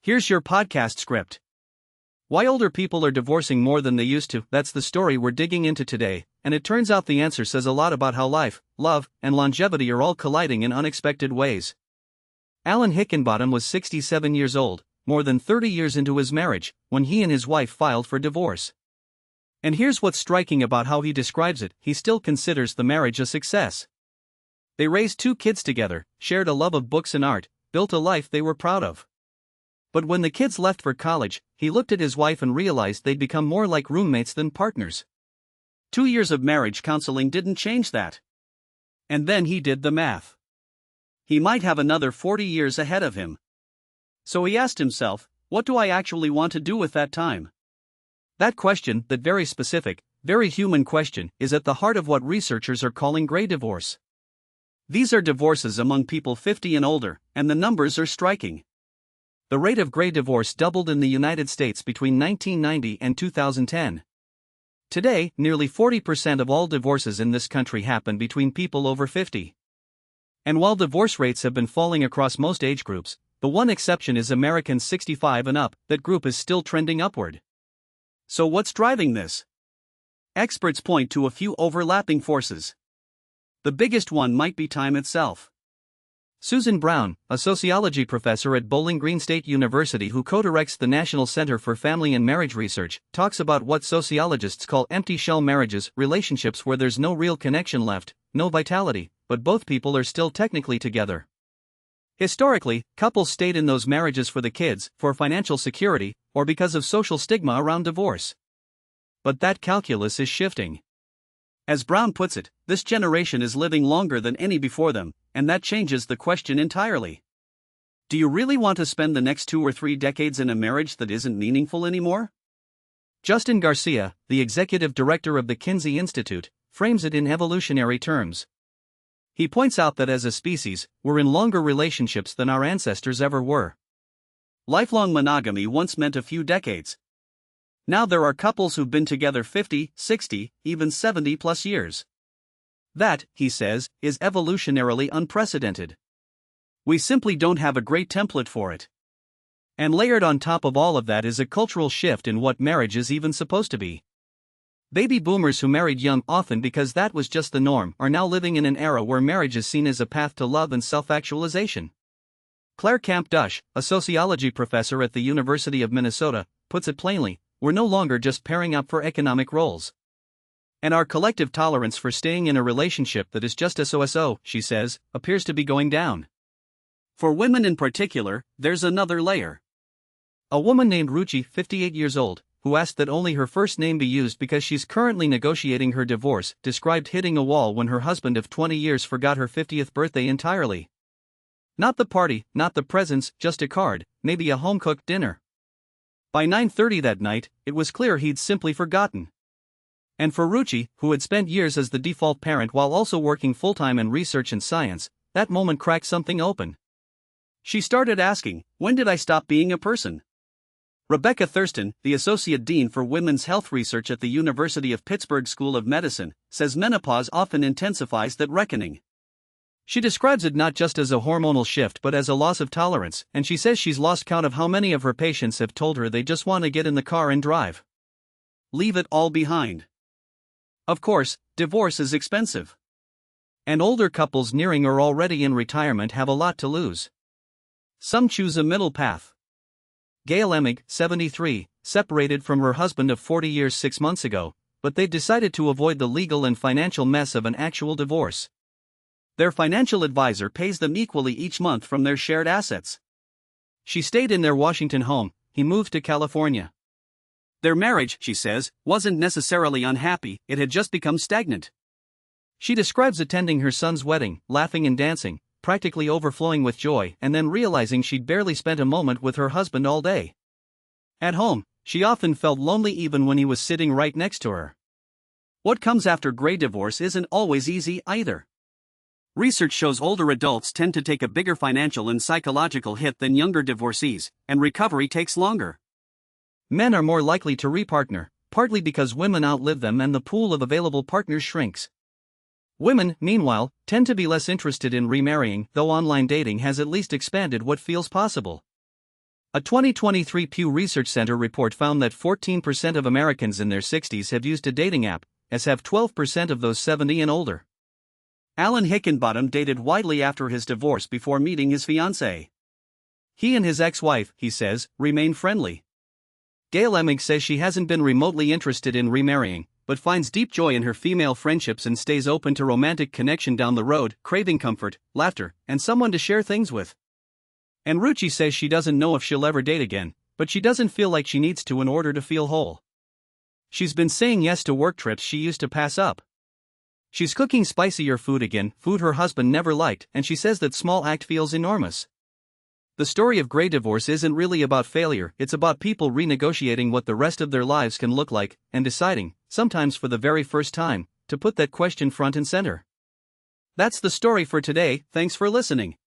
Here's your podcast script. Why older people are divorcing more than they used to, that's the story we're digging into today, and it turns out the answer says a lot about how life, love, and longevity are all colliding in unexpected ways. Alan Hickenbottom was 67 years old, more than 30 years into his marriage, when he and his wife filed for divorce. And here's what's striking about how he describes it: he still considers the marriage a success. They raised 2 kids together, shared a love of books and art, built a life they were proud of. But when the kids left for college, he looked at his wife and realized they'd become more like roommates than partners. 2 years of marriage counseling didn't change that. And then he did the math. He might have another 40 years ahead of him. So he asked himself, what do I actually want to do with that time? That question, that very specific, very human question, is at the heart of what researchers are calling gray divorce. These are divorces among people 50 and older, and the numbers are striking. The rate of gray divorce doubled in the United States between 1990 and 2010. Today, nearly 40% of all divorces in this country happen between people over 50. And while divorce rates have been falling across most age groups, the one exception is Americans 65 and up. That group is still trending upward. So what's driving this? Experts point to a few overlapping forces. The biggest one might be time itself. Susan Brown, a sociology professor at Bowling Green State University who co-directs the National Center for Family and Marriage Research, talks about what sociologists call empty shell marriages, relationships where there's no real connection left, no vitality, but both people are still technically together. Historically, couples stayed in those marriages for the kids, for financial security, or because of social stigma around divorce. But that calculus is shifting. As Brown puts it, this generation is living longer than any before them, and that changes the question entirely. Do you really want to spend the next 2 or 3 decades in a marriage that isn't meaningful anymore? Justin Garcia, the executive director of the Kinsey Institute, frames it in evolutionary terms. He points out that as a species, we're in longer relationships than our ancestors ever were. Lifelong monogamy once meant a few decades. Now there are couples who've been together 50, 60, even 70 plus years. That, he says, is evolutionarily unprecedented. We simply don't have a great template for it. And layered on top of all of that is a cultural shift in what marriage is even supposed to be. Baby boomers who married young, often because that was just the norm, are now living in an era where marriage is seen as a path to love and self-actualization. Claire Camp-Dush, a sociology professor at the University of Minnesota, puts it plainly: we're no longer just pairing up for economic roles. And our collective tolerance for staying in a relationship that is just so, she says, appears to be going down. For women in particular, there's another layer. A woman named Ruchi, 58 years old, who asked that only her first name be used because she's currently negotiating her divorce, described hitting a wall when her husband of 20 years forgot her 50th birthday entirely. Not the party, not the presents, just a card, maybe a home-cooked dinner. By 9:30 that night, it was clear he'd simply forgotten. And for Ruchi, who had spent years as the default parent while also working full-time in research and science, that moment cracked something open. She started asking, when did I stop being a person? Rebecca Thurston, the Associate Dean for Women's Health Research at the University of Pittsburgh School of Medicine, says menopause often intensifies that reckoning. She describes it not just as a hormonal shift but as a loss of tolerance, and she says she's lost count of how many of her patients have told her they just want to get in the car and drive. Leave it all behind. Of course, divorce is expensive. And older couples nearing or already in retirement have a lot to lose. Some choose a middle path. Gail Emig, 73, separated from her husband of 40 years 6 months ago, but they've decided to avoid the legal and financial mess of an actual divorce. Their financial advisor pays them equally each month from their shared assets. She stayed in their Washington home, he moved to California. Their marriage, she says, wasn't necessarily unhappy, it had just become stagnant. She describes attending her son's wedding, laughing and dancing, practically overflowing with joy, and then realizing she'd barely spent a moment with her husband all day. At home, she often felt lonely even when he was sitting right next to her. What comes after gray divorce isn't always easy either. Research shows older adults tend to take a bigger financial and psychological hit than younger divorcees, and recovery takes longer. Men are more likely to repartner, partly because women outlive them and the pool of available partners shrinks. Women, meanwhile, tend to be less interested in remarrying, though online dating has at least expanded what feels possible. A 2023 Pew Research Center report found that 14% of Americans in their 60s have used a dating app, as have 12% of those 70 and older. Alan Hickenbottom dated widely after his divorce before meeting his fiancée. He and his ex-wife, he says, remain friendly. Gail Emming says she hasn't been remotely interested in remarrying, but finds deep joy in her female friendships and stays open to romantic connection down the road, craving comfort, laughter, and someone to share things with. And Ruchi says she doesn't know if she'll ever date again, but she doesn't feel like she needs to in order to feel whole. She's been saying yes to work trips she used to pass up. She's cooking spicier food again, food her husband never liked, and she says that small act feels enormous. The story of Grey divorce isn't really about failure, it's about people renegotiating what the rest of their lives can look like, and deciding, sometimes for the very first time, to put that question front and center. That's the story for today, thanks for listening.